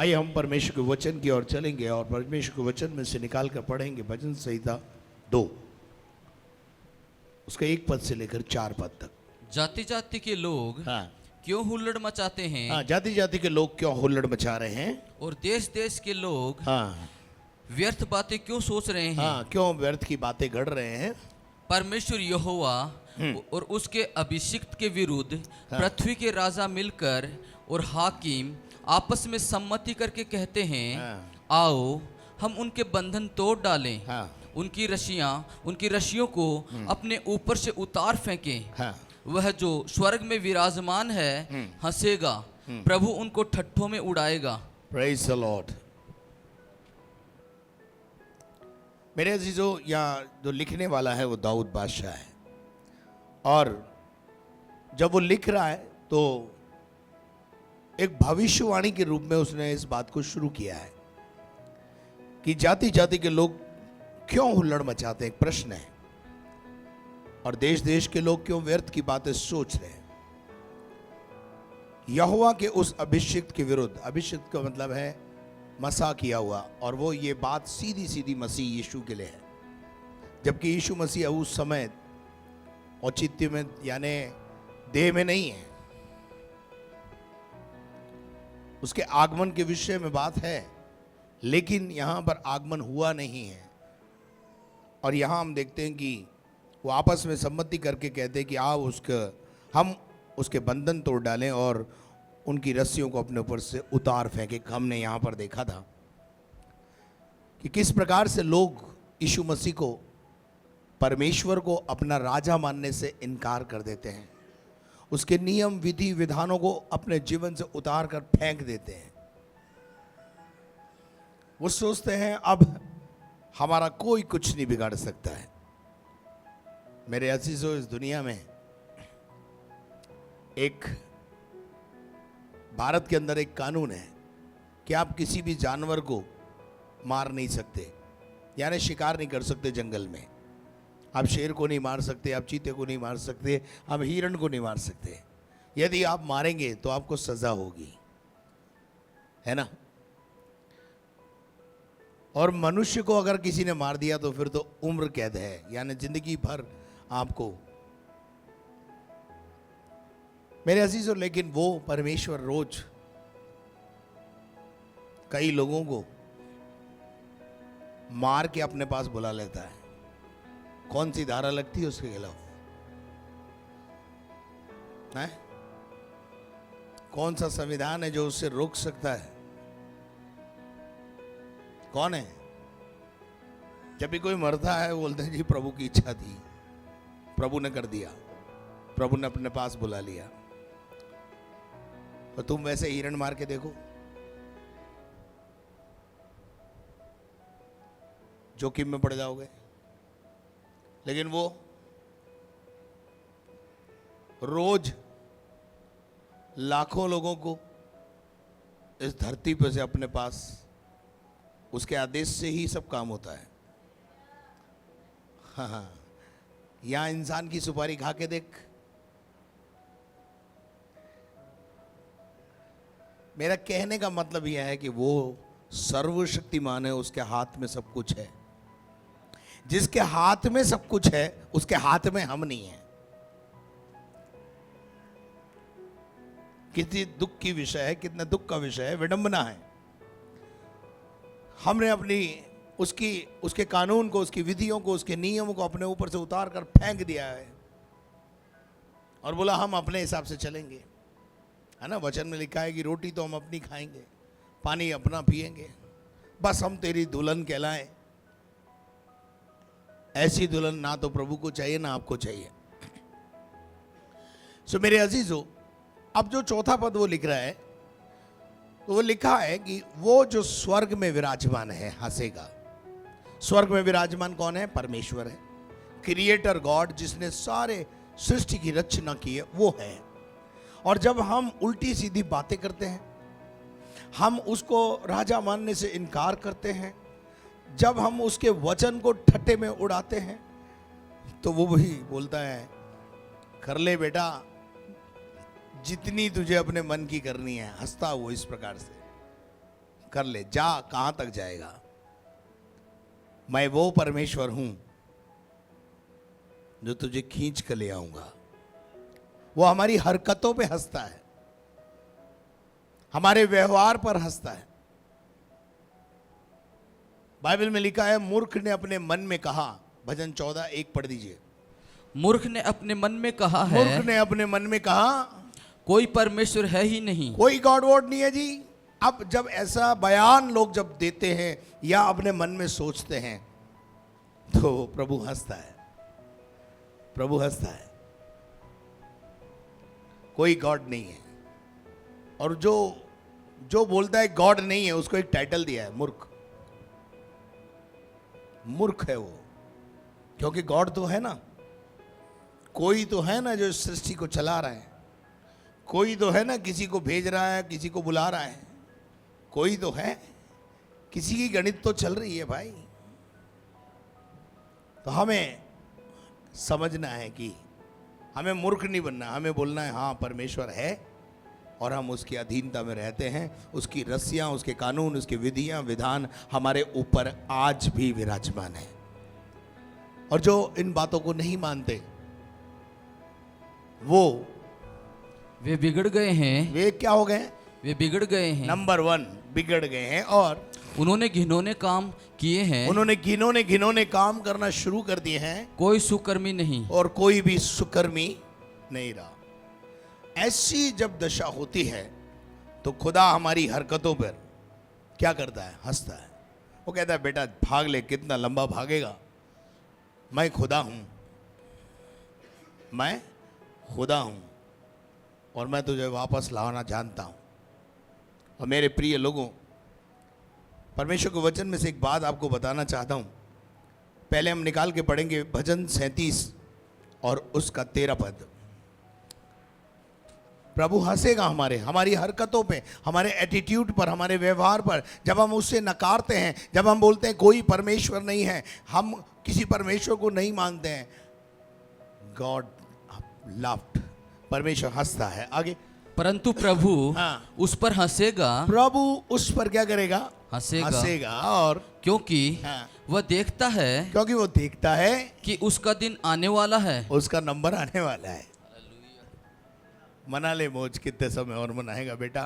आइए हम परमेश्वर के वचन की ओर चलेंगे और परमेश्वर के वचन में से निकाल कर पढ़ेंगे भजन संहिता 2 उसका 1 पद से लेकर 4 पद तक। जाति जाति के लोग हाँ क्यों हुल्लड़ मचाते हैं। हाँ, जाति जाति के लोग क्यों हुल्लड़ मचा रहे हैं। और देश देश के लोग हाँ व्यर्थ बातें क्यों सोच रहे हैं। हाँ, क्यों व्यर्थ की बातें गढ़ रहे हैं। परमेश्वर यहोवा और उसके अभिषिक्त के विरुद्ध पृथ्वी के राजा मिलकर और हाकिम आपस में सम्मति करके कहते हैं, आओ हम उनके बंधन तोड़ डालें, उनकी रस्सियों को अपने ऊपर से उतार फेंकें। वह जो स्वर्ग में विराजमान है हंसेगा, प्रभु उनको ठट्ठों में उड़ाएगा। Praise the Lord. मेरे अजीजों, यहाँ जो लिखने वाला है वो दाऊद बादशाह है, और जब वो लिख रहा है तो एक भविष्यवाणी के रूप में उसने इस बात को शुरू किया है कि जाति जाति के लोग क्यों हुल्लड़ मचाते हैं, एक प्रश्न है, और देश देश के लोग क्यों व्यर्थ की बातें सोच रहे हैं। यहोवा के उस अभिषिक्त के विरुद्ध, अभिषिक्त का मतलब है मसा किया हुआ, और वो ये बात सीधी सीधी मसीह यीशु के लिए है, जबकि यीशु मसीह उस समय औचित्य में यानी देह में नहीं है। उसके आगमन के विषय में बात है, लेकिन यहां पर आगमन हुआ नहीं है। और यहां हम देखते हैं कि वो आपस में सम्मति करके कहते हैं कि आओ हम उसके बंधन तोड़ डालें और उनकी रस्सियों को अपने ऊपर से उतार फेंके। हमने यहाँ पर देखा था कि किस प्रकार से लोग यीशु मसीह को, परमेश्वर को अपना राजा मानने से इनकार कर देते हैं, उसके नियम विधि विधानों को अपने जीवन से उतार कर फेंक देते हैं। वो सोचते हैं अब हमारा कोई कुछ नहीं बिगाड़ सकता है। मेरे अजीजों, इस दुनिया में एक भारत के अंदर एक कानून है कि आप किसी भी जानवर को मार नहीं सकते, यानी शिकार नहीं कर सकते जंगल में। आप शेर को नहीं मार सकते, आप चीते को नहीं मार सकते, आप हिरण को नहीं मार सकते। यदि आप मारेंगे तो आपको सजा होगी, है ना। और मनुष्य को अगर किसी ने मार दिया तो फिर तो उम्र कैद है, यानी जिंदगी भर आपको। मेरे अजीजों, लेकिन वो परमेश्वर रोज कई लोगों को मार के अपने पास बुला लेता है। कौन सी धारा लगती है उसके खिलाफ है? कौन सा संविधान है जो उससे रोक सकता है? कौन है? जब भी कोई मरता है वो बोलते हैं जी प्रभु की इच्छा थी, प्रभु ने कर दिया, प्रभु ने अपने पास बुला लिया। और तुम वैसे हिरण मार के देखो, जोखिम में पड़ जाओगे। लेकिन वो रोज लाखों लोगों को इस धरती पर से अपने पास, उसके आदेश से ही सब काम होता है। हाँ, यहां इंसान की सुपारी खा के देख। मेरा कहने का मतलब यह है कि वो सर्वशक्तिमान है, उसके हाथ में सब कुछ है। जिसके हाथ में सब कुछ है उसके हाथ में हम नहीं है। कितनी दुख की विषय है, कितना दुख का विषय है, विडंबना है। हमने अपनी उसके कानून को, उसकी विधियों को, उसके नियमों को अपने ऊपर से उतार कर फेंक दिया है और बोला हम अपने हिसाब से चलेंगे, है ना। वचन में लिखा है कि रोटी तो हम अपनी खाएंगे, पानी अपना पिएंगे, बस हम तेरी दुल्हन कहलाएं। ऐसी दुल्हन ना तो प्रभु को चाहिए ना आपको चाहिए। सो मेरे अजीजों, अब जो चौथा पद वो लिख रहा है, तो वो लिखा है कि वो जो स्वर्ग में विराजमान है हंसेगा। स्वर्ग में विराजमान कौन है? परमेश्वर है, क्रिएटर गॉड, जिसने सारे सृष्टि की रचना की है, वो है। और जब हम उल्टी सीधी बातें करते हैं, हम उसको राजा मानने से इनकार करते हैं, जब हम उसके वचन को ठट्ठे में उड़ाते हैं, तो वो वही बोलता है, कर ले बेटा जितनी तुझे अपने मन की करनी है। हंसता वो इस प्रकार से, कर ले, जा, कहां तक जाएगा? मैं वो परमेश्वर हूं जो तुझे खींच कर ले आऊंगा। वो हमारी हरकतों पे हंसता है, हमारे व्यवहार पर हंसता है। बाइबल में लिखा है, मूर्ख ने अपने मन में कहा, भजन 14:1 पढ़ दीजिए। मूर्ख ने अपने मन में कहा मूर्ख है, ने अपने मन में कहा, कोई परमेश्वर है ही नहीं। कोई गॉड वॉड नहीं है जी। अब जब ऐसा बयान लोग जब देते हैं या अपने मन में सोचते हैं, तो प्रभु हंसता है, प्रभु हंसता है। कोई गॉड नहीं है। और जो बोलता है गॉड नहीं है, उसको एक टाइटल दिया है, मूर्ख। मूर्ख है वो, क्योंकि गॉड तो है ना, कोई तो है ना जो इस सृष्टि को चला रहा है, कोई तो है ना किसी को भेज रहा है, किसी को बुला रहा है, कोई तो है, किसी की गणित तो चल रही है भाई। तो हमें समझना है कि हमें मूर्ख नहीं बनना, हमें बोलना है हाँ परमेश्वर है और हम उसकी अधीनता में रहते हैं। उसकी रस्सियां, उसके कानून, उसकी विधियां, विधान हमारे ऊपर आज भी विराजमान है। और जो इन बातों को नहीं मानते वे बिगड़ गए हैं। वे क्या हो गए? वे बिगड़ गए हैं। नंबर 1, बिगड़ गए हैं। और उन्होंने घिनौने काम किए हैं। उन्होंने घिनौने काम करना शुरू कर दिए हैं। कोई सुकर्मी नहीं। और कोई भी सुकर्मी नहीं रहा। ऐसी जब दशा होती है तो खुदा हमारी हरकतों पर क्या करता है? हंसता है। वो कहता है बेटा भाग ले, कितना लंबा भागेगा, मैं खुदा हूं, मैं खुदा हूं और मैं तुझे वापस लाना जानता हूं। और मेरे प्रिय लोगों, परमेश्वर के वचन में से एक बात आपको बताना चाहता हूं। पहले हम निकाल के पढ़ेंगे भजन 37 और उसका 13 पद। प्रभु हंसेगा हमारी हरकतों पे, हमारे एटीट्यूड पर, हमारे व्यवहार पर। जब हम उससे नकारते हैं, जब हम बोलते हैं कोई परमेश्वर नहीं है, हम किसी परमेश्वर को नहीं मानते हैं, गॉड लाफ्ड, परमेश्वर हंसता है। आगे, परंतु प्रभु उस पर हंसेगा। प्रभु उस पर क्या करेगा? हंसेगा। और क्योंकि वह देखता है, क्योंकि वो देखता है कि उसका दिन आने वाला है, उसका नंबर आने वाला है। मना ले मौज, कितने समय और मनाएगा बेटा?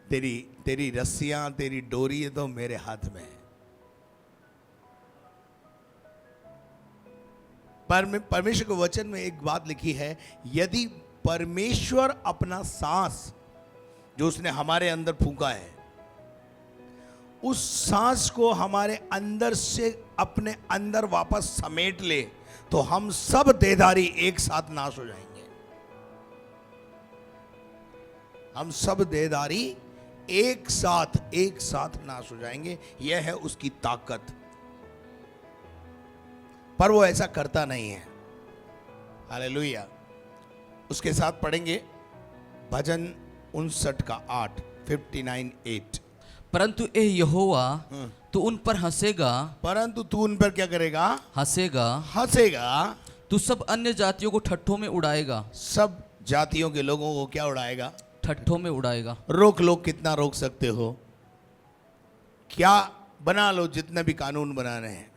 तेरी रस्सियां, तेरी डोरी है तो मेरे हाथ में है। परमेश्वर के वचन में एक बात लिखी है, यदि परमेश्वर अपना सांस जो उसने हमारे अंदर फूंका है, उस सांस को हमारे अंदर से अपने अंदर वापस समेट ले, तो हम सब देहधारी एक साथ नाश हो जाएंगे। हम सब देहधारी एक साथ नाश हो जाएंगे। यह है उसकी ताकत। पर वो ऐसा करता नहीं है। हालेलुया। उसके साथ पढ़ेंगे भजन 59 का 8, 59:8। परंतु ए यहोवा तू उन पर हंसेगा। परंतु तू उन पर क्या करेगा? हंसेगा। तू सब अन्य जातियों को ठट्ठों में उड़ाएगा। सब जातियों के लोगों को क्या उड़ाएगा? ठट्ठों में उड़ाएगा। रोक लो, कितना रोक सकते हो? क्या बना लो, जितने भी कानून बनाने हैं।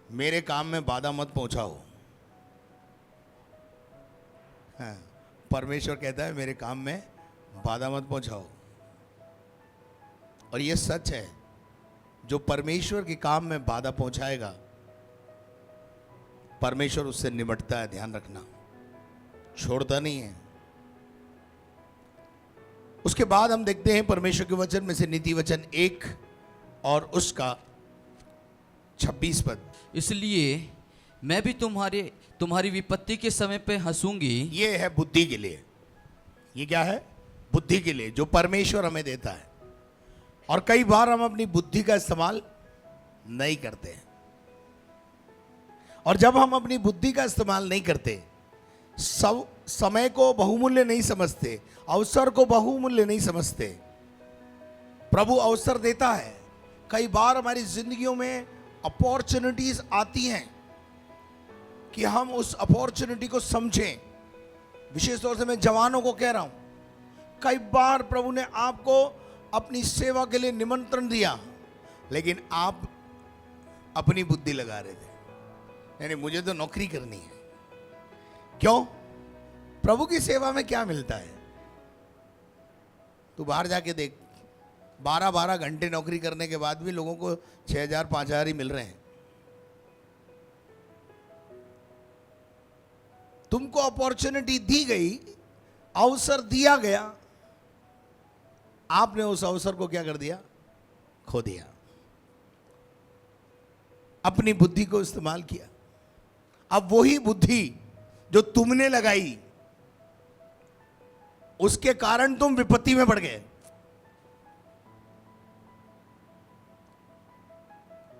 मेरे काम में बाधा मत पहुंचाओ। हाँ, परमेश्वर कहता है मेरे काम में बाधा मत पहुंचाओ। और यह सच है, जो परमेश्वर के काम में बाधा पहुंचाएगा, परमेश्वर उससे निपटता है। ध्यान रखना, छोड़ता नहीं है। उसके बाद हम देखते हैं परमेश्वर के वचन में से नीति वचन 1 और उसका 26 पद। इसलिए मैं भी तुम्हारी विपत्ति के समय पे हंसूंगी। ये है बुद्धि के लिए। ये क्या है? बुद्धि के लिए, जो परमेश्वर हमें देता है। और कई बार हम अपनी बुद्धि का इस्तेमाल नहीं करते हैं। और जब हम अपनी बुद्धि का इस्तेमाल नहीं करते, सब समय को बहुमूल्य नहीं समझते, अवसर को बहुमूल्य नहीं समझते। प्रभु अवसर देता है। कई बार हमारी जिंदगियों में अपॉर्चुनिटीज आती हैं कि हम उस अपॉर्चुनिटी को समझें। विशेष तौर से मैं जवानों को कह रहा हूं, कई बार प्रभु ने आपको अपनी सेवा के लिए निमंत्रण दिया, लेकिन आप अपनी बुद्धि लगा रहे थे, यानी मुझे तो नौकरी करनी है। क्यों? प्रभु की सेवा में क्या मिलता है? तू बाहर जाके देख, 12-12 घंटे नौकरी करने के बाद भी लोगों को 6,000 5,000 ही मिल रहे हैं। तुमको अपॉर्चुनिटी दी गई, अवसर दिया गया, आपने उस अवसर को क्या कर दिया? खो दिया। अपनी बुद्धि को इस्तेमाल किया। अब वही बुद्धि जो तुमने लगाई, उसके कारण तुम विपत्ति में पड़ गए।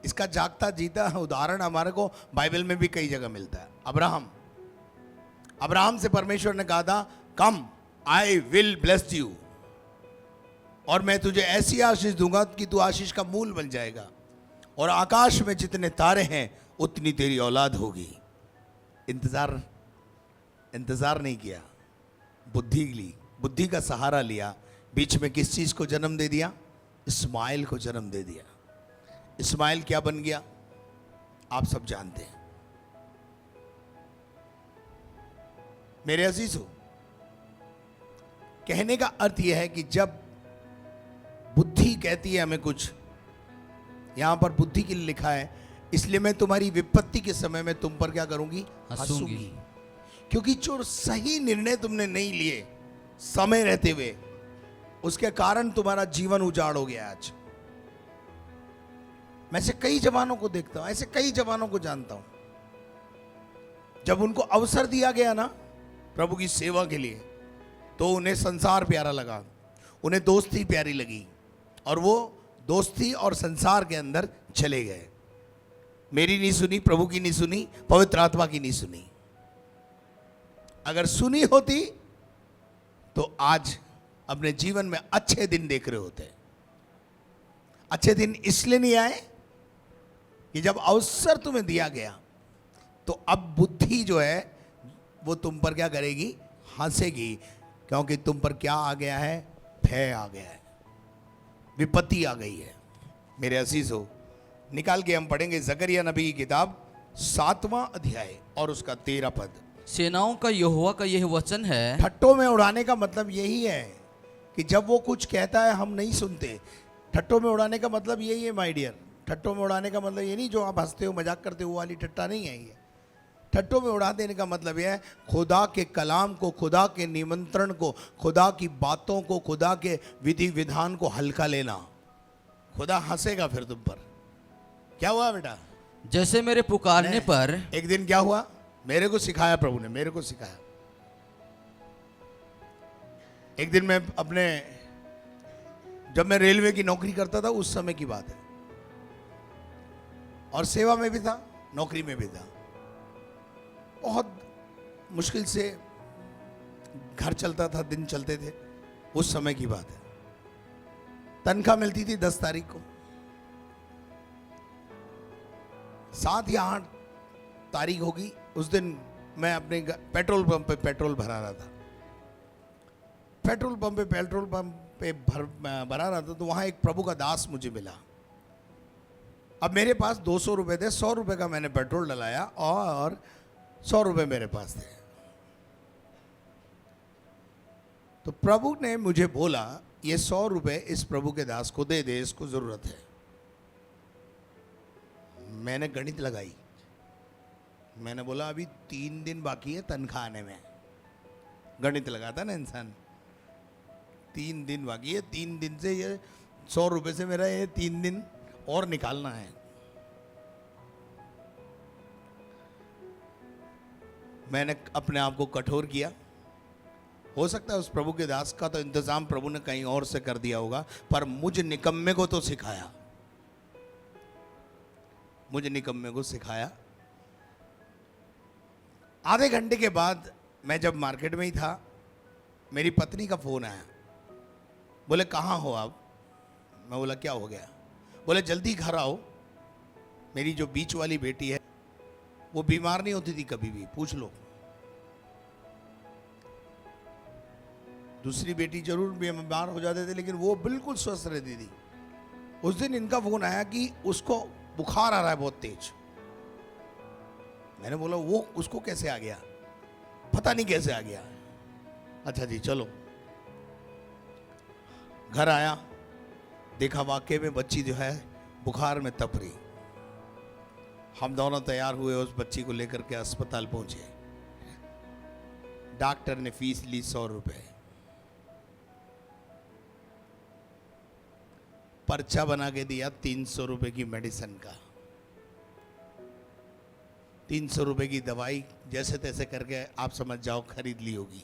इसका जागता जीता उदाहरण हमारे को बाइबल में भी कई जगह मिलता है। अब्राहम से परमेश्वर ने कहा था, कम आई विल ब्लेस यू, और मैं तुझे ऐसी आशीष दूंगा कि तू आशीष का मूल बन जाएगा, और आकाश में जितने तारे हैं उतनी तेरी औलाद होगी। इंतजार नहीं किया, बुद्धि ली, बुद्धि का सहारा लिया। बीच में किस चीज को जन्म दे दिया? इस्माइल को जन्म दे दिया। इस्माइल क्या बन गया? आप सब जानते हैं। मेरे अजीज हो, कहने का अर्थ यह है कि जब बुद्धि कहती है हमें कुछ, यहां पर बुद्धि के लिए लिखा है, इसलिए मैं तुम्हारी विपत्ति के समय में तुम पर क्या करूंगी? हंसूंगी। क्योंकि जो सही निर्णय तुमने नहीं लिए समय रहते हुए, उसके कारण तुम्हारा जीवन उजाड़ हो गया। आज मैं ऐसे कई जवानों को देखता हूं, ऐसे कई जवानों को जानता हूं, जब उनको अवसर दिया गया ना प्रभु की सेवा के लिए, तो उन्हें संसार प्यारा लगा, उन्हें दोस्ती प्यारी लगी, और वो दोस्ती और संसार के अंदर चले गए। मेरी नहीं सुनी, प्रभु की नहीं सुनी, पवित्र आत्मा की नहीं सुनी। अगर सुनी होती तो आज अपने जीवन में अच्छे दिन देख रहे होते। अच्छे दिन इसलिए नहीं आए कि जब अवसर तुम्हें दिया गया, तो अब बुद्धि जो है वो तुम पर क्या करेगी? हंसेगी। क्योंकि तुम पर क्या आ गया है? भय आ गया है, विपत्ति आ गई है। मेरे अजीज हो, निकाल के हम पढ़ेंगे जकरिया नबी की किताब 7वां अध्याय और उसका 13 पद। सेनाओं का यहोवा का यह वचन है। ठट्टों में उड़ाने का मतलब यही है कि जब वो कुछ कहता है हम नहीं सुनते। ठट्टों में उड़ाने का मतलब यही है माय डियर। ठट्टों में उड़ाने का मतलब ये नहीं जो आप हंसते हो मजाक करते हो वो वाली ठट्टा नहीं है ये। ठट्टों में उड़ा देने का मतलब यह है खुदा के कलाम को, खुदा के निमंत्रण को, खुदा की बातों को, खुदा के विधि विधान को हल्का लेना। खुदा हंसेगा फिर तुम पर। क्या हुआ बेटा? जैसे मेरे पुकारने पर। एक दिन क्या हुआ? मेरे को सिखाया प्रभु ने, मेरे को सिखाया। एक दिन मैं अपने, जब मैं रेलवे की नौकरी करता था उस समय की बात है, और सेवा में भी था, नौकरी में भी था। बहुत मुश्किल से घर चलता था, दिन चलते थे, उस समय की बात है। तनख्वाह मिलती थी 10 तारीख को, 7 या 8 तारीख होगी। उस दिन मैं अपने पेट्रोल पंप पे पेट्रोल भरा रहा था। पेट्रोल पंप पे भरा रहा था, तो वहां एक प्रभु का दास मुझे मिला। अब मेरे पास 200 रुपए थे, 100 रुपए का मैंने पेट्रोल डलाया और 100 रुपए मेरे पास थे। तो प्रभु ने मुझे बोला, ये 100 रुपए इस प्रभु के दास को दे दे, इसको जरूरत है। मैंने गणित लगाई, मैंने बोला अभी 3 दिन बाकी है तनख्वाह आने में। गणित लगाता ना इंसान, 3 दिन बाकी है, 3 दिन से ये 100 रुपए से मेरा ये 3 दिन और निकालना है। मैंने अपने आप को कठोर किया। हो सकता है उस प्रभु के दास का तो इंतजाम प्रभु ने कहीं और से कर दिया होगा, पर मुझ निकम्मे को तो सिखाया, मुझे निकम्मे को सिखाया। आधे घंटे के बाद मैं जब मार्केट में ही था, मेरी पत्नी का फोन आया। बोले कहाँ हो आप? मैं बोला क्या हो गया? बोले जल्दी घर आओ, मेरी जो बीच वाली बेटी है वो बीमार नहीं होती थी कभी भी, पूछ लो। दूसरी बेटी जरूर बीमार हो जाते थे, लेकिन वो बिल्कुल स्वस्थ रहती थी। उस दिन इनका फोन आया कि उसको बुखार आ रहा है बहुत तेज। मैंने बोला वो उसको कैसे आ गया? पता नहीं कैसे आ गया। अच्छा जी चलो। घर आया, देखा वाकई में बच्ची जो है बुखार में तप रही। हम दोनों तैयार हुए, उस बच्ची को लेकर के अस्पताल पहुंचे। डॉक्टर ने फीस ली 100 रुपए। पर्चा बना के दिया 300 रुपए की मेडिसिन का। 300 रुपए की दवाई जैसे तैसे करके आप समझ जाओ खरीद ली होगी।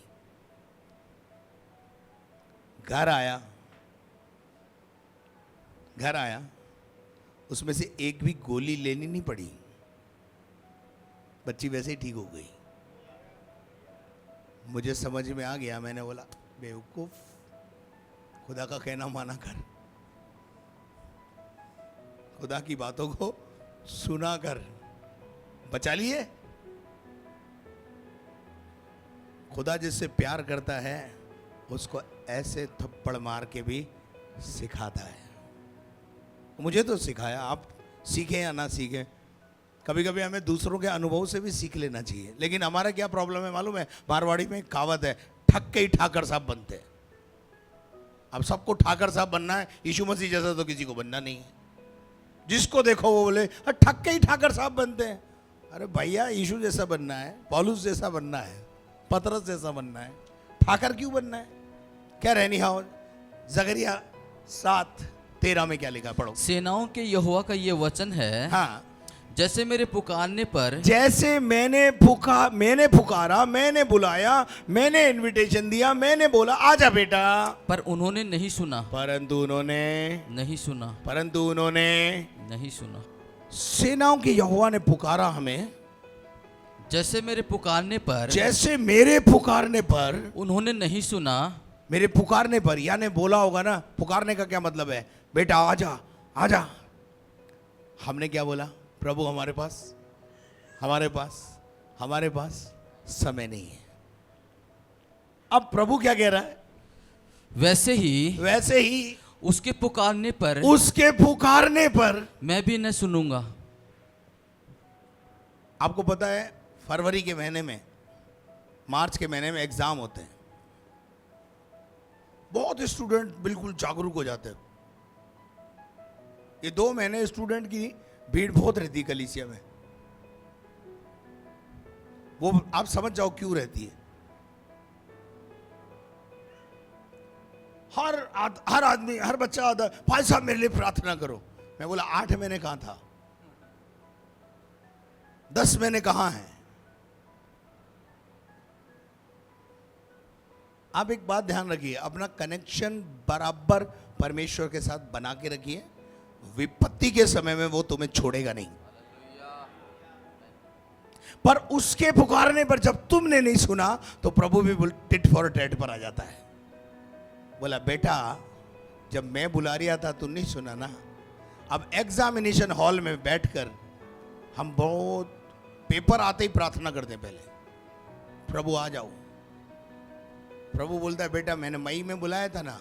घर आया, उसमें से एक भी गोली लेनी नहीं पड़ी, बच्ची वैसे ही ठीक हो गई। मुझे समझ में आ गया, मैंने बोला बेवकूफ, खुदा का कहना माना कर, खुदा की बातों को सुना कर, बचा लिए। खुदा जिससे प्यार करता है उसको ऐसे थप्पड़ मार के भी सिखाता है। मुझे तो सिखाया, आप सीखें या ना सीखें, कभी कभी हमें दूसरों के अनुभव से भी सीख लेना चाहिए। लेकिन हमारा क्या प्रॉब्लम है मालूम है? मारवाड़ी में कहावत है, ठग के ही ठाकर साहब बनते हैं। अब सबको ठाकर साहब बनना है, यीशु मसीह जैसा तो किसी को बनना नहीं है। जिसको देखो वो बोले ठग के ही ठाकर साहब बनते हैं। अरे भैया, यीशु जैसा बनना है, पौलुस जैसा बनना है, पतरस जैसा बनना है, ठाकर क्यों बनना है? क्या रहनी हाउ जकरिया 7:13 में क्या लिखा, पढ़ो। सेनाओं के यहोवा का ये वचन है, हाँ, जैसे मेरे पुकारने पर, जैसे मैंने पुकारा, मैंने बुलाया, मैंने इनविटेशन दिया, मैंने बोला आजा बेटा, पर उन्होंने नहीं सुना, परंतु उन्होंने नहीं सुना। सेनाओं के यहोवा ने पुकारा हमें, जैसे मेरे पुकारने पर, जैसे मेरे पुकारने पर उन्होंने नहीं सुना। मेरे पुकारने पर, यानी बोला होगा ना, पुकारने का क्या मतलब है? बेटा आजा आजा। हमने क्या बोला? प्रभु हमारे पास समय नहीं है। अब प्रभु क्या कह रहा है? वैसे ही उसके पुकारने पर मैं भी न सुनूंगा। आपको पता है फरवरी के महीने में, मार्च के महीने में एग्जाम होते हैं। बहुत स्टूडेंट बिल्कुल जागरूक हो जाते हैं। ये 2 महीने स्टूडेंट की भीड़ बहुत रहती है कलीसिया में। वो आप समझ जाओ क्यों रहती है। हर आदमी, हर बच्चा आता है, भाई साहब मेरे लिए प्रार्थना करो। मैं बोला 8 महीने कहां था, 10 महीने कहां है? आप एक बात ध्यान रखिए, अपना कनेक्शन बराबर परमेश्वर के साथ बना के रखिए। विपत्ति के समय में वो तुम्हें छोड़ेगा नहीं, पर उसके पुकारने पर जब तुमने नहीं सुना तो प्रभु भी टिट फॉर टैट पर आ जाता है। बोला बेटा, जब मैं बुला रहा था तू नहीं सुना ना। अब एग्जामिनेशन हॉल में बैठकर हम बहुत पेपर आते ही प्रार्थना करते हैं, पहले प्रभु आ जाओ। प्रभु बोलता है बेटा मैंने मई में बुलाया था ना,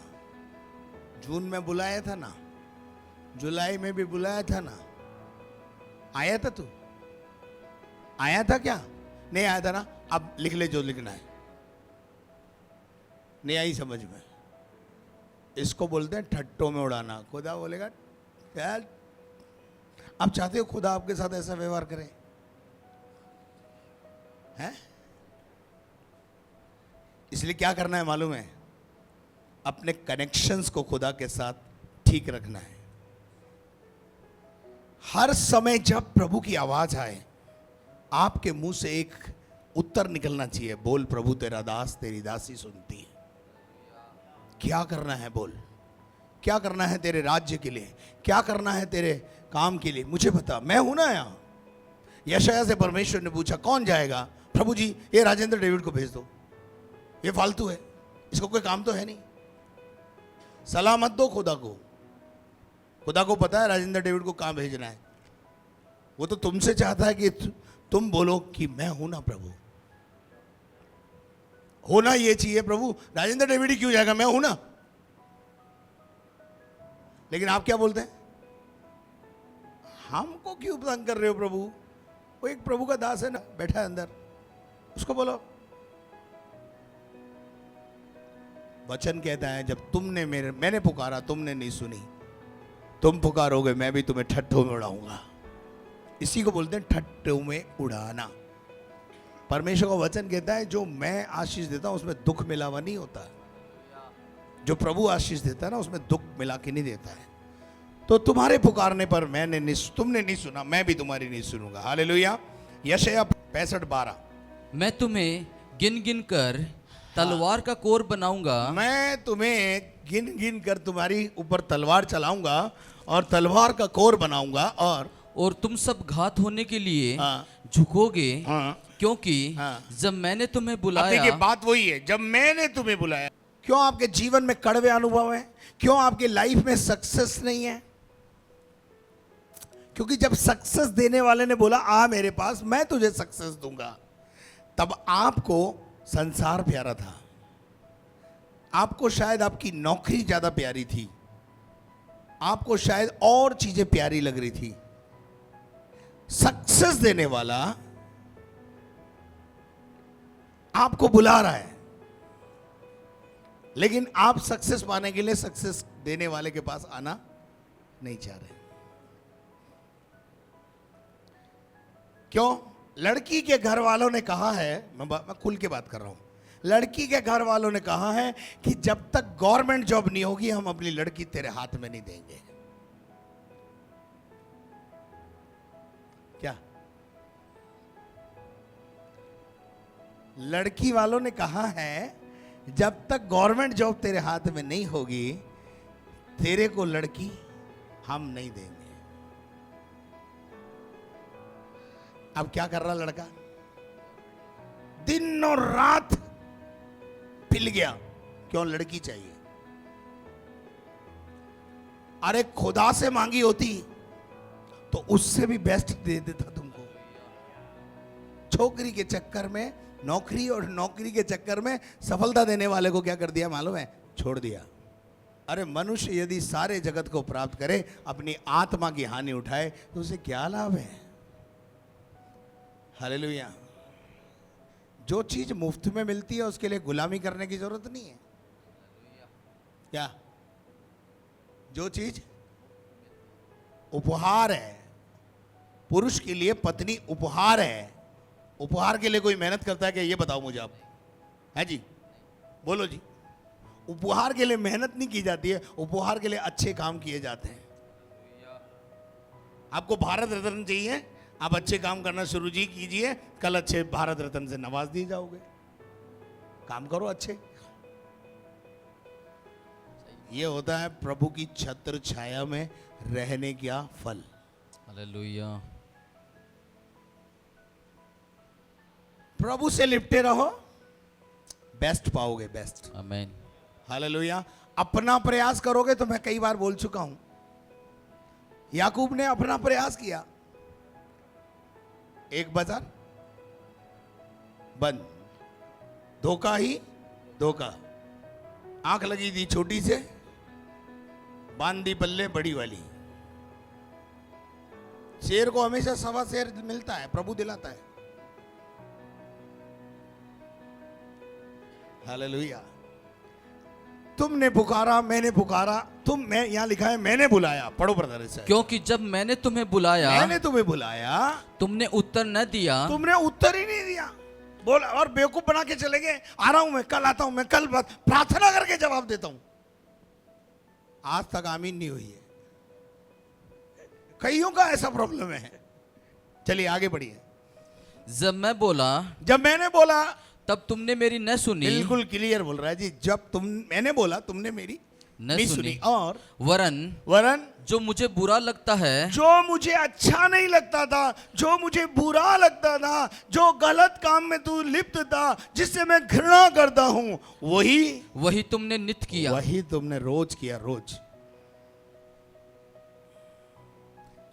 जून में बुलाया था ना, जुलाई में भी बुलाया था ना, आया था तू? आया था क्या? नहीं आया था ना, अब लिख ले जो लिखना है। नहीं आई समझ में? इसको बोलते हैं ठट्टों में उड़ाना। खुदा बोलेगा यार, आप चाहते हो खुदा आपके साथ ऐसा व्यवहार करे? हैं? इसलिए क्या करना है मालूम है? अपने कनेक्शंस को खुदा के साथ ठीक रखना है। हर समय जब प्रभु की आवाज आए, आपके मुंह से एक उत्तर निकलना चाहिए, बोल प्रभु तेरा दास तेरी दासी सुनती है। क्या करना है बोल, क्या करना है तेरे राज्य के लिए, क्या करना है तेरे काम के लिए, मुझे बता, मैं हूं ना यहाँ। यशायाह से परमेश्वर ने पूछा कौन जाएगा? प्रभु जी ये राजेंद्र डेविड को भेज दो, ये फालतू है, इसको कोई काम तो है नहीं। सलाह मत दो खुदा को। खुदा को पता है राजेंद्र डेविड को कहां भेजना है। वो तो तुमसे चाहता है कि तुम बोलो कि मैं हूं ना प्रभु। होना ये चाहिए प्रभु, राजेंद्र डेविड क्यों जाएगा, मैं हूं ना। लेकिन आप क्या बोलते हैं, हमको क्यों तंग कर रहे हो प्रभु, वो एक प्रभु का दास है ना, बैठा है अंदर, उसको बोलो। वचन कहता है जब तुमने मैंने पुकारा तुमने नहीं सुनी, तुम पुकारोगे मैं भी तुम्हें ठट्ठों में उड़ाऊंगा। इसी को बोलते हैं ठट्ठों में उड़ाना। परमेश्वर का वचन कहता है जो मैं आशीष देता हूं उसमें दुख मिला हुआ नहीं होता, जो प्रभु आशीष देता है ना उसमें दुख मिला के नहीं देता है। तो तुम्हारे पुकारने पर तुमने नहीं सुना, मैं भी तुम्हारी नहीं सुनूंगा। हालेलुया। यशायाह 65:12, मैं तुम्हें गिन गिन कर तलवार का कोर बनाऊंगा, मैं तुम्हें गिन गिन कर तुम्हारी ऊपर तलवार चलाऊंगा और तलवार का कोर बनाऊंगा, और तुम सब घात होने के लिए हाँ, झुकोगे, हाँ, क्योंकि हाँ। जब मैंने तुम्हें अब बुलाया। देखिए बात वही है, जब मैंने तुम्हें बुलाया। क्यों आपके जीवन में कड़वे अनुभव हैं, क्यों आपके लाइफ में सक्सेस नहीं है? क्योंकि जब सक्सेस देने वाले ने बोला आ मेरे पास, मैं तुझे सक्सेस दूंगा, तब आपको संसार प्यारा था, आपको शायद आपकी नौकरी ज्यादा प्यारी थी, आपको शायद और चीजें प्यारी लग रही थी। सक्सेस देने वाला आपको बुला रहा है, लेकिन आप सक्सेस पाने के लिए सक्सेस देने वाले के पास आना नहीं चाह रहे। क्यों? लड़की के घर वालों ने कहा है, मैं खुल के बात कर रहा हूं, लड़की के घर वालों ने कहा है कि जब तक गवर्नमेंट जॉब नहीं होगी हम अपनी लड़की तेरे हाथ में नहीं देंगे। क्या? लड़की वालों ने कहा है जब तक गवर्नमेंट जॉब तेरे हाथ में नहीं होगी तेरे को लड़की हम नहीं देंगे। अब क्या कर रहा लड़का? दिन और रात पिल गया, क्यों? लड़की चाहिए। अरे खुदा से मांगी होती तो उससे भी बेस्ट दे देता तुमको। छोकरी के चक्कर में नौकरी, और नौकरी के चक्कर में सफलता देने वाले को क्या कर दिया मालूम है? छोड़ दिया। अरे मनुष्य यदि सारे जगत को प्राप्त करे, अपनी आत्मा की हानि उठाए, तो उसे क्या लाभ है? हालेलुया। जो चीज मुफ्त में मिलती है उसके लिए गुलामी करने की जरूरत नहीं है। क्या? जो चीज उपहार है, पुरुष के लिए पत्नी उपहार है। उपहार के लिए कोई मेहनत करता है कि ये बताओ मुझे आप, है जी? बोलो जी। उपहार के लिए मेहनत नहीं की जाती है, उपहार के लिए अच्छे काम किए जाते हैं। आपको भारत रत्न चाहिए, आप अच्छे काम करना शुरू जी कीजिए, कल अच्छे भारत रत्न से नवाज दिए जाओगे। काम करो अच्छे। ये होता है प्रभु की छत्र छाया में रहने का फल। हालेलुया। प्रभु से लिपटे रहो, बेस्ट पाओगे, बेस्ट। आमीन। हालेलुया। अपना प्रयास करोगे तो मैं कई बार बोल चुका हूं, याकूब ने अपना प्रयास किया, एक बाजार बंद, धोखा ही धोखा, आंख लगी थी छोटी से, बांध दी पल्ले बड़ी वाली। शेर को हमेशा सवा शेर मिलता है, प्रभु दिलाता है। हालेलुया। तुमने पुकारा, मैंने पुकारा, मैं यहां लिखा है मैंने बुलाया। पढ़ो ब्रदर इसे। क्योंकि जब मैंने तुम्हें बुलाया, मैंने तुम्हें बुलाया, तुमने उत्तर न दिया। तुमने उत्तर ही नहीं दिया। बोल, और बेवकूफ बना के चले गए, आ रहा हूं मैं, कल आता हूं मैं, कल प्रार्थना करके जवाब देता हूं। आज तक आमीन नहीं हुई है। कईयों का ऐसा प्रॉब्लम है। चलिए आगे बढ़िए। जब मैंने बोला तब तुमने मेरी न सुनी। बिल्कुल क्लियर बोल रहा है जी। जब मैंने बोला तुमने मेरी नहीं सुनी। और वरन जो मुझे बुरा लगता है, जो मुझे अच्छा नहीं लगता था, जो मुझे बुरा लगता था, जो गलत काम में तू लिप्त था, जिससे मैं घृणा करता हूं, वही तुमने नित्य किया। वही तुमने रोज किया, रोज।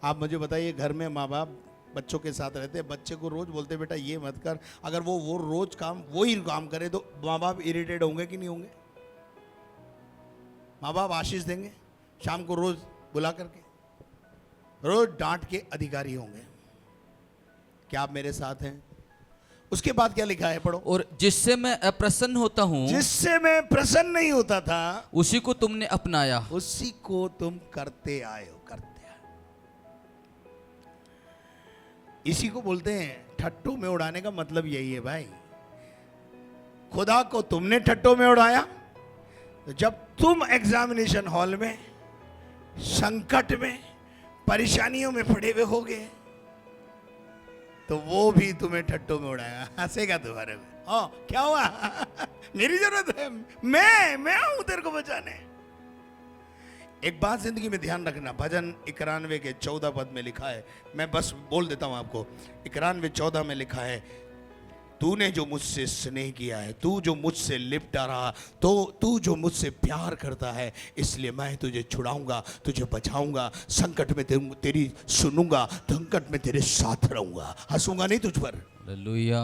आप मुझे बताइए, घर में माँ बाप बच्चों के साथ रहते हैं, बच्चे को रोज बोलते बेटा ये मत कर, अगर वो रोज काम वही काम करे तो माँ बाप इरिटेट होंगे कि नहीं होंगे? माँ बाप आशीष देंगे शाम को रोज बुला करके, रोज डांट के अधिकारी होंगे। क्या आप मेरे साथ हैं? उसके बाद क्या लिखा है, पढ़ो। और जिससे मैं अप्रसन्न होता हूँ जिससे मैं प्रसन्न नहीं होता था उसी को तुमने अपनाया। उसी को तुम करते आए हो, करते आए। इसी को बोलते हैं ठट्टू में उड़ाने का मतलब यही है भाई। खुदा को तुमने ठट्टू में उड़ाया, तो जब तुम एग्जामिनेशन हॉल में संकट में परेशानियों में पड़े हुए होगे तो वो भी तुम्हें ठट्टू में उड़ाएगा, हंसेगा तुम्हारे में। क्या हुआ? मेरी जरूरत है, मैं हूं तेरे को बचाने। एक बात जिंदगी में ध्यान रखना, भजन 91 के 14 पद में लिखा है, मैं बस बोल देता हूं आपको। 91:14 में लिखा है, तूने जो मुझसे स्नेह किया है, तू जो मुझसे लिपटा रहा, तो तू जो मुझसे प्यार करता है, इसलिए मैं तुझे छुड़ाऊंगा, तुझे बचाऊंगा, संकट में तेरी सुनूंगा, संकट में तेरे साथ रहूंगा, हंसूंगा नहीं तुझ पर। हालेलुया।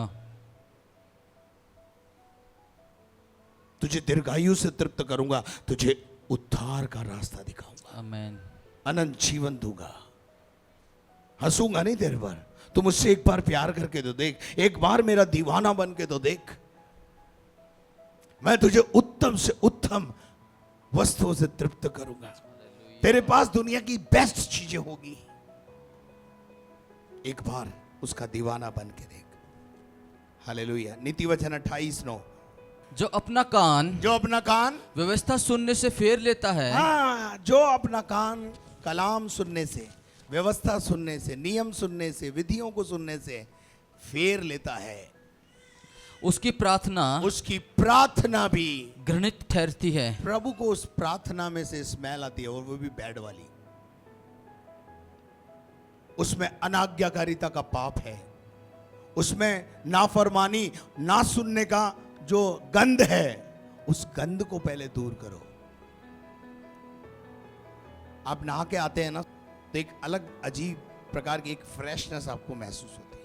तुझे दीर्घायु से तृप्त करूंगा, तुझे उद्धार का रास्ता दिखाऊंगा, आमेन। अनंत जीवन दूंगा, हंसूंगा नहीं तेरे पर। तू मुझसे एक बार प्यार करके तो देख, एक बार मेरा दीवाना बन के तो देख, मैं तुझे उत्तम से उत्तम वस्तुओं से तृप्त करूंगा, तेरे पास दुनिया की बेस्ट चीजें होगी, एक बार उसका दीवाना बन के देख। हालेलुया। नीति वचन 28:9, जो अपना कान व्यवस्था सुनने से फेर लेता है, हाँ, जो अपना कान कलाम सुनने से, व्यवस्था सुनने से, नियम सुनने से, विधियों को सुनने से फेर लेता है, उसकी प्रार्थना भी घृणित ठहरती है। प्रभु को उस प्रार्थना में से स्मेल आती है, और वो भी बैड वाली। उसमें अनाज्ञाकारिता का पाप है, उसमें नाफरमानी, ना सुनने का जो गंध है, उस गंध को पहले दूर करो। आप नहा के आते हैं ना, तो एक अलग अजीब प्रकार की एक फ्रेशनेस आपको महसूस होती है,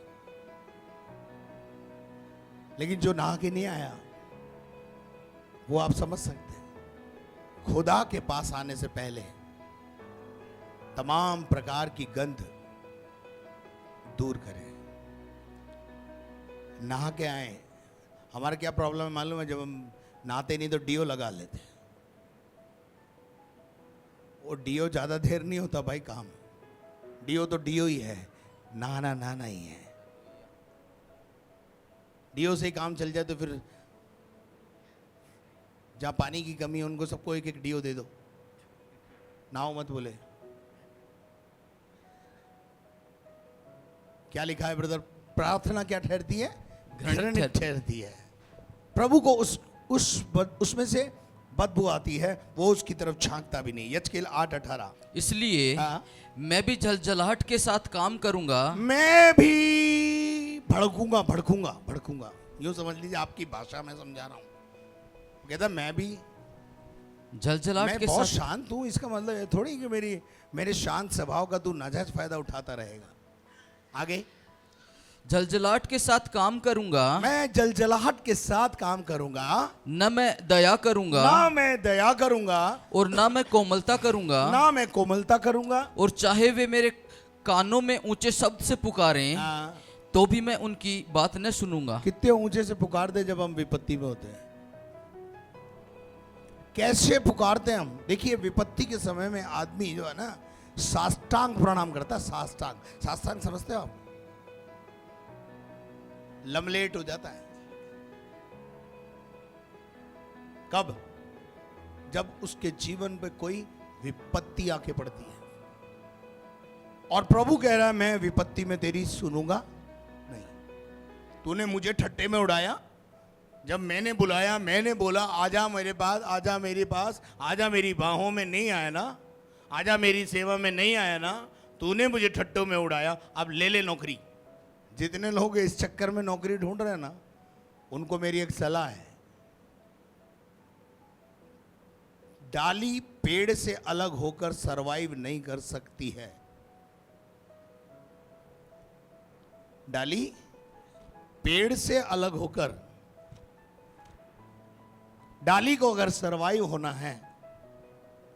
लेकिन जो नहा के नहीं आया वो आप समझ सकते हैं। खुदा के पास आने से पहले तमाम प्रकार की गंध दूर करें, नहा के आए। हमारा क्या प्रॉब्लम है मालूम है? जब हम नहाते नहीं तो डीओ लगा लेते, वो डीओ ज्यादा देर नहीं होता भाई काम, डीओ तो डीओ ही है, नहाना ही है। डीओ से ही काम चल जाए तो फिर जहां पानी की कमी है उनको सबको एक एक डीओ दे दो, नाव मत बोले। क्या लिखा है ब्रदर? प्रार्थना क्या ठहरती है? घृणित ठहरती है। प्रभु को उसमें से बदबू आती है, वो उसकी तरफ झांकता भी नहीं। यजकेल 8:18, इसलिए मैं भी जलजलाहट के साथ काम करूंगा, मैं भी भड़कूंगा। यूं समझ लीजिए, आपकी भाषा में समझा रहा हूं। कहता मैं भी जलजलाहट के बहुत साथ शांत हूं, इसका मतलब ये थोड़ी कि मेरे शांत स्वभाव का तू नाजायज फायदा उठाता रहेगा। आगे, जलजलाहट के साथ काम करूंगा, मैं जलजलाहट के साथ काम करूंगा, न मैं दया करूंगा, और ना मैं कोमलता करूंगा, और चाहे वे मेरे कानों में ऊंचे शब्द से पुकारें, तो भी मैं उनकी बात न सुनूंगा। कितने ऊंचे से पुकार दे जब हम विपत्ति में होते हैं, कैसे पुकारते हैं हम। देखिए, विपत्ति के समय में आदमी जो है ना, साष्टांग प्रणाम करता है। साष्टांग समझते हो आप? लमलेट हो जाता है। कब? जब उसके जीवन पे कोई विपत्ति आके पड़ती है, और प्रभु कह रहा है मैं विपत्ति में तेरी सुनूंगा नहीं। तूने मुझे ठट्टे में उड़ाया, जब मैंने बुलाया, मैंने बोला आजा मेरे पास, आजा मेरे पास, आजा मेरी बाहों में, नहीं आया ना, आजा मेरी सेवा में नहीं आया ना, तूने मुझे ठट्टों में उड़ाया, अब ले ले नौकरी। जितने लोग इस चक्कर में नौकरी ढूंढ रहे हैं ना, उनको मेरी एक सलाह है, डाली पेड़ से अलग होकर सरवाइव नहीं कर सकती है। डाली पेड़ से अलग होकर, डाली को अगर सरवाइव होना है,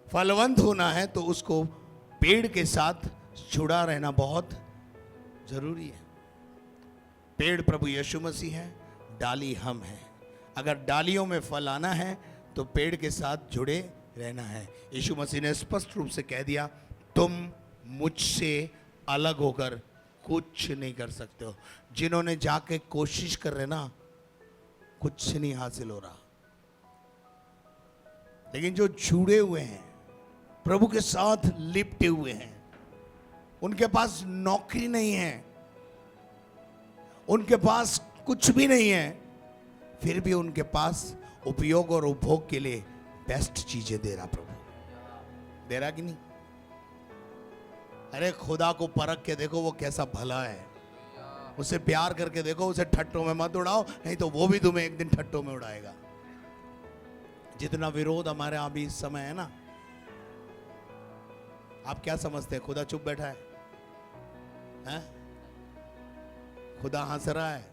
फलवंत होना है, तो उसको पेड़ के साथ जुड़ा रहना बहुत जरूरी है। पेड़ प्रभु यीशु मसीह है, डाली हम हैं। अगर डालियों में फल आना है तो पेड़ के साथ जुड़े रहना है। यीशु मसीह ने स्पष्ट रूप से कह दिया, तुम मुझसे अलग होकर कुछ नहीं कर सकते हो। जिन्होंने जाके कोशिश कर रहे ना, कुछ नहीं हासिल हो रहा। लेकिन जो जुड़े हुए हैं, प्रभु के साथ लिपटे हुए हैं, उनके पास नौकरी नहीं है, उनके पास कुछ भी नहीं है, फिर भी उनके पास उपयोग और उपभोग के लिए बेस्ट चीजें दे रहा प्रभु। दे रहा कि नहीं? अरे खुदा को परख के देखो, वो कैसा भला है। उसे प्यार करके देखो, उसे ठट्टों में मत उड़ाओ, नहीं तो वो भी तुम्हें एक दिन ठट्टों में उड़ाएगा। जितना विरोध हमारे यहां भी इस समय है ना, आप क्या समझते हैं खुदा चुप बैठा है? खुदा हंस रहा है?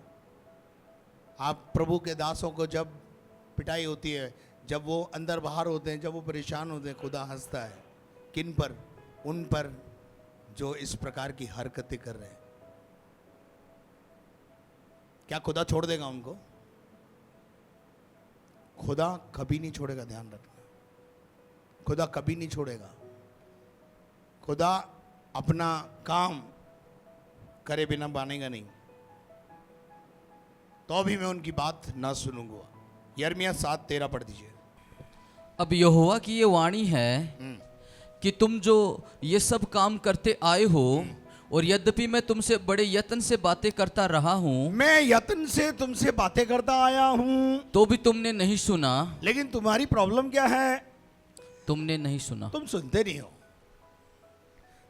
आप प्रभु के दासों को जब पिटाई होती है, जब वो अंदर बाहर होते हैं, जब वो परेशान होते हैं, खुदा हंसता है। किन पर? उन पर जो इस प्रकार की हरकतें कर रहे हैं। क्या खुदा छोड़ देगा उनको? खुदा कभी नहीं छोड़ेगा, ध्यान रखना। खुदा कभी नहीं छोड़ेगा। खुदा अपना काम करे बिना मानेगा नहीं। तो भी मैं उनकी बात ना सुनूंगा। यिर्मयाह 7:13 पढ़ दीजिए। अब यहोवा की ये वाणी है कि तुम जो ये सब काम करते आए हो, और यद्यपि मैं तुमसे बड़े यत्न से बातें करता रहा हूँ, मैं यत्न से तुमसे बातें करता आया हूँ, तो भी तुमने नहीं सुना। लेकिन तुम्हारी प्रॉब्लम क्या है? तुमने नहीं सुना। तुम सुनते नहीं हो।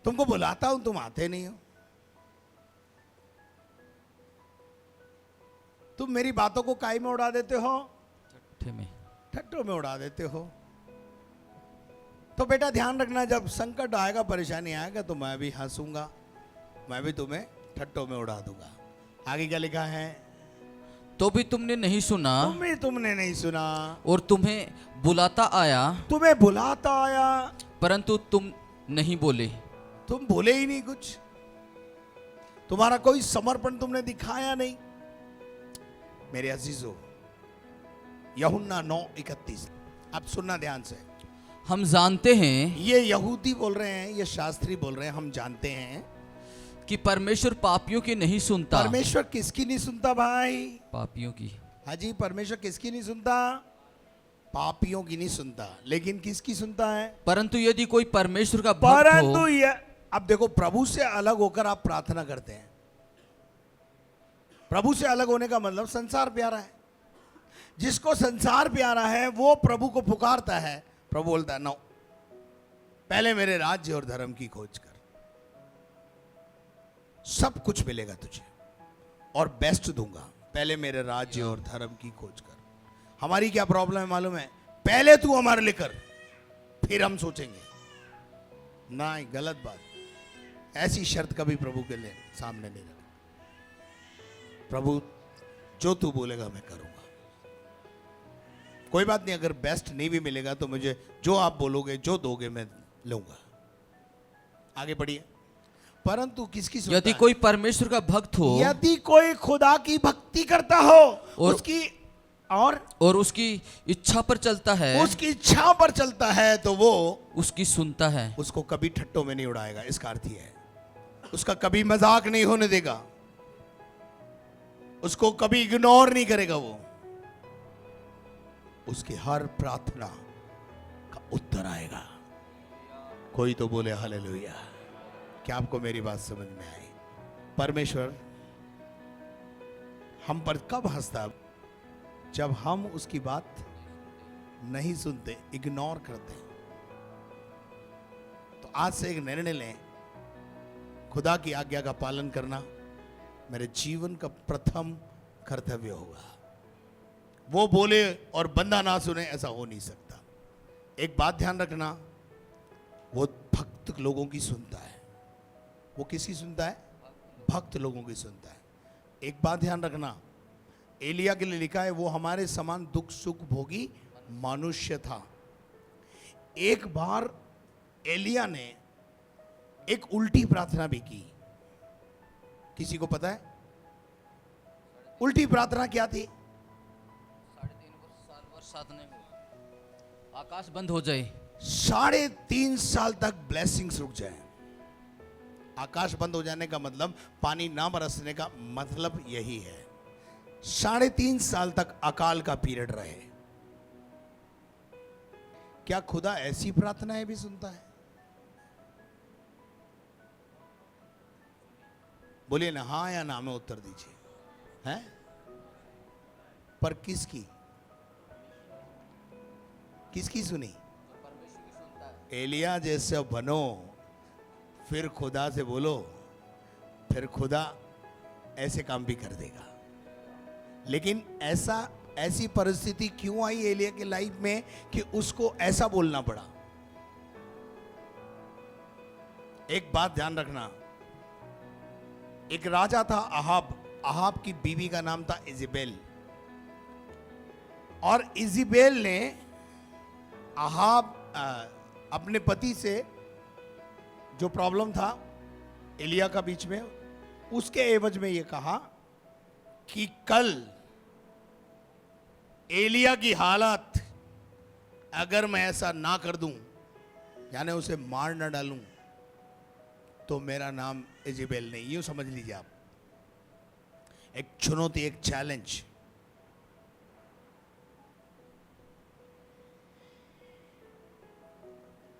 तुमको बुलाता हूं, तुम आते नहीं हो। तुम मेरी बातों को काई में उड़ा देते हो, ठट्टों में उड़ा देते हो। तो बेटा ध्यान रखना, जब संकट आएगा, परेशानी आएगा, तो मैं भी हंसूंगा, मैं भी तुम्हें ठट्टों में उड़ा दूंगा। आगे क्या लिखा है? तो भी तुमने नहीं सुना, तुमने नहीं सुना, और तुम्हें बुलाता आया, तुम्हें बुलाता आया, परंतु तुम नहीं बोले। तुम बोले ही नहीं कुछ। तुम्हारा कोई समर्पण तुमने दिखाया नहीं। मेरे अजीजों, यूहन्ना 9:31, आप सुनना ध्यान से। हम जानते हैं, ये यहूदी बोल रहे हैं, ये शास्त्री बोल रहे हैं, हम जानते हैं कि परमेश्वर पापियों की नहीं सुनता। परमेश्वर किसकी नहीं सुनता भाई? पापियों की। हाँ जी, परमेश्वर किसकी नहीं सुनता? पापियों की नहीं सुनता, लेकिन किसकी सुनता है? परंतु यदि कोई परमेश्वर का भक्त हो, अब देखो, प्रभु से अलग होकर आप प्रार्थना करते हैं। प्रभु से अलग होने का मतलब संसार प्यारा है। जिसको संसार प्यारा है वो प्रभु को पुकारता है। प्रभु बोलता है, नो, पहले मेरे राज्य और धर्म की खोज कर, सब कुछ मिलेगा तुझे और बेस्ट दूंगा। पहले मेरे राज्य और धर्म की खोज कर। हमारी क्या प्रॉब्लम है मालूम है? पहले तू हमारे लिए कर, फिर हम सोचेंगे। नहीं, गलत बात। ऐसी शर्त कभी प्रभु के लिए सामने नहीं रखी। प्रभु जो तू बोलेगा मैं करूंगा। कोई बात नहीं, अगर बेस्ट नहीं भी मिलेगा तो मुझे जो आप बोलोगे, जो दोगे, मैं लूंगा। आगे बढ़िए। परंतु किसकी सुनता है? यदि कोई परमेश्वर का भक्त हो, यदि कोई खुदा की भक्ति करता हो उसकी और उसकी इच्छा पर चलता है, उसकी इच्छा पर चलता है, तो वो उसकी सुनता है। उसको कभी ठट्टों में नहीं उड़ाएगा। इसका अर्थ यह है, उसका कभी मजाक नहीं होने देगा, उसको कभी इग्नोर नहीं करेगा। वो उसकी हर प्रार्थना का उत्तर आएगा। कोई तो बोले हालेलुया। क्या आपको मेरी बात समझ में आई? परमेश्वर हम पर कब हंसता? जब हम उसकी बात नहीं सुनते, इग्नोर करते। तो आज से एक निर्णय लें, खुदा की आज्ञा का पालन करना मेरे जीवन का प्रथम कर्तव्य होगा। वो बोले और बंदा ना सुने, ऐसा हो नहीं सकता। एक बात ध्यान रखना, वो भक्त लोगों की सुनता है। वो किसकी सुनता है? भक्त लोगों की सुनता है। एक बात ध्यान रखना, एलिया के लिए लिखा है वो हमारे समान दुख सुख भोगी मनुष्य था। एक बार एलिया ने एक उल्टी प्रार्थना भी की। किसी को पता है उल्टी प्रार्थना क्या थी? 3.5 साल बरसात नहीं हुआ, आकाश बंद हो जाए। 3.5 साल तक ब्लेसिंग्स रुक जाए। आकाश बंद हो जाने का मतलब, पानी ना बरसने का मतलब यही है। 3.5 साल तक अकाल का पीरियड रहे। क्या खुदा ऐसी प्रार्थनाएं भी सुनता है? बोलिए ना, हाँ या ना में उत्तर दीजिए। हैं? पर किसकी किसकी सुनी? एलिया जैसे बनो, फिर खुदा से बोलो, फिर खुदा ऐसे काम भी कर देगा। लेकिन ऐसी परिस्थिति क्यों आई एलिया के लाइफ में कि उसको ऐसा बोलना पड़ा? एक बात ध्यान रखना, एक राजा था अहाब की बीवी का नाम था इजेबेल। और इजेबेल ने अपने पति से जो प्रॉब्लम था एलिया का बीच में, उसके एवज में यह कहा कि कल एलिया की हालत अगर मैं ऐसा ना कर दूं, यानी उसे मार ना डालूं, तो मेरा नाम इजेबेल नहीं। यूं समझ लीजिए आप, एक चुनौती, एक चैलेंज।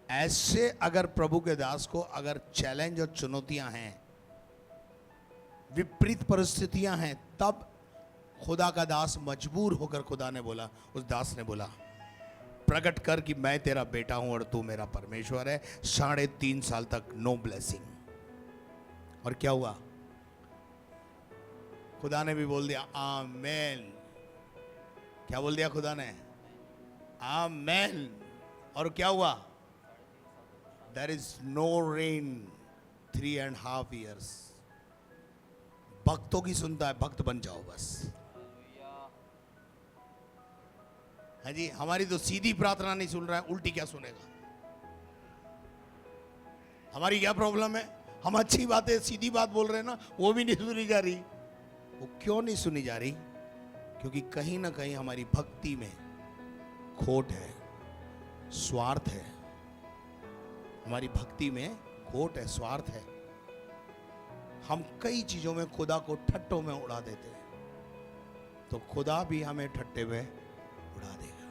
ऐसे अगर प्रभु के दास को अगर चैलेंज और चुनौतियां हैं, विपरीत परिस्थितियां हैं, तब खुदा का दास मजबूर होकर, खुदा ने बोला, उस दास ने बोला, प्रकट कर कि मैं तेरा बेटा हूं और तू मेरा परमेश्वर है। 3.5 साल तक नो ब्लेसिंग। और क्या हुआ? खुदा ने भी बोल दिया आमेन। क्या बोल दिया खुदा ने? आमेन। और क्या हुआ? There is no rain 3.5 years। भक्तों की सुनता है, भक्त बन जाओ बस। हाँ जी, हमारी तो सीधी प्रार्थना नहीं सुन रहा है, उल्टी क्या सुनेगा? हमारी क्या प्रॉब्लम है? हम अच्छी बातें, सीधी बात बोल रहे हैं ना, वो भी नहीं सुनी जा रही। वो क्यों नहीं सुनी जा रही? क्योंकि कहीं ना कहीं हमारी भक्ति में खोट है, स्वार्थ है। हमारी भक्ति में खोट है, स्वार्थ है। हम कई चीजों में खुदा को ठट्टों में उड़ा देते हैं, तो खुदा भी हमें ठट्टे में उड़ा देगा।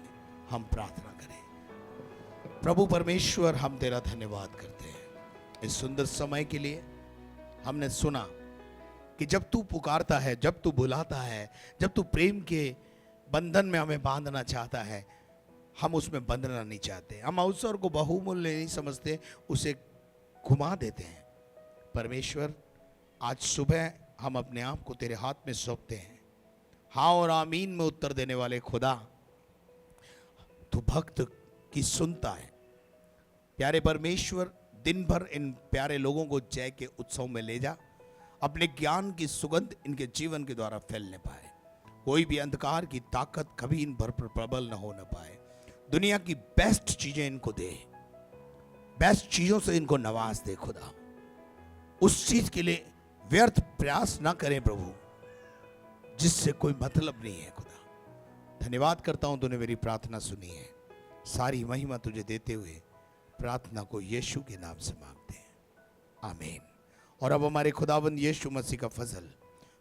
हम प्रार्थना करें। प्रभु परमेश्वर, हम तेरा धन्यवाद करते हैं इस सुंदर समय के लिए। हमने सुना कि जब तू पुकारता है, जब तू बुलाता है, जब तू प्रेम के बंधन में हमें बांधना चाहता है, हम उसमें बंधना नहीं चाहते। हम अवसर को बहुमूल्य नहीं समझते, उसे घुमा देते हैं। परमेश्वर, आज सुबह हम अपने आप को तेरे हाथ में सौंपते हैं। हाँ और आमीन में उत्तर देने वाले खुदा, तू भक्त की सुनता है। प्यारे परमेश्वर, दिन भर इन प्यारे लोगों को जय के उत्सव में ले जा। अपने ज्ञान की सुगंध इनके जीवन के द्वारा फैलने पाए। कोई भी अंधकार की ताकत कभी इन पर प्रबल न हो न पाए। दुनिया की बेस्ट चीजें इनको दे, बेस्ट चीजों से इनको नवाज दे खुदा। उस चीज के लिए व्यर्थ प्रयास ना करें प्रभु, जिससे कोई मतलब नहीं है खुदा। धन्यवाद करता हूं, तूने मेरी प्रार्थना सुनी है। सारी महिमा तुझे देते हुए प्रार्थना को यीशु के नाम से मांगते हैं, आमीन। और अब हमारे खुदाबंद यीशु मसीह का फजल,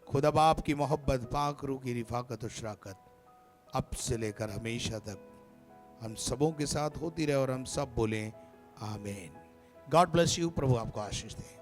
खुदा बाप की मोहब्बत, पाक रूह की रिफाकत और शराकत अब से लेकर हमेशा तक हम सबों के साथ होती रहे। और हम सब बोलें आमीन। God bless you. प्रभु आपको आशीष दे।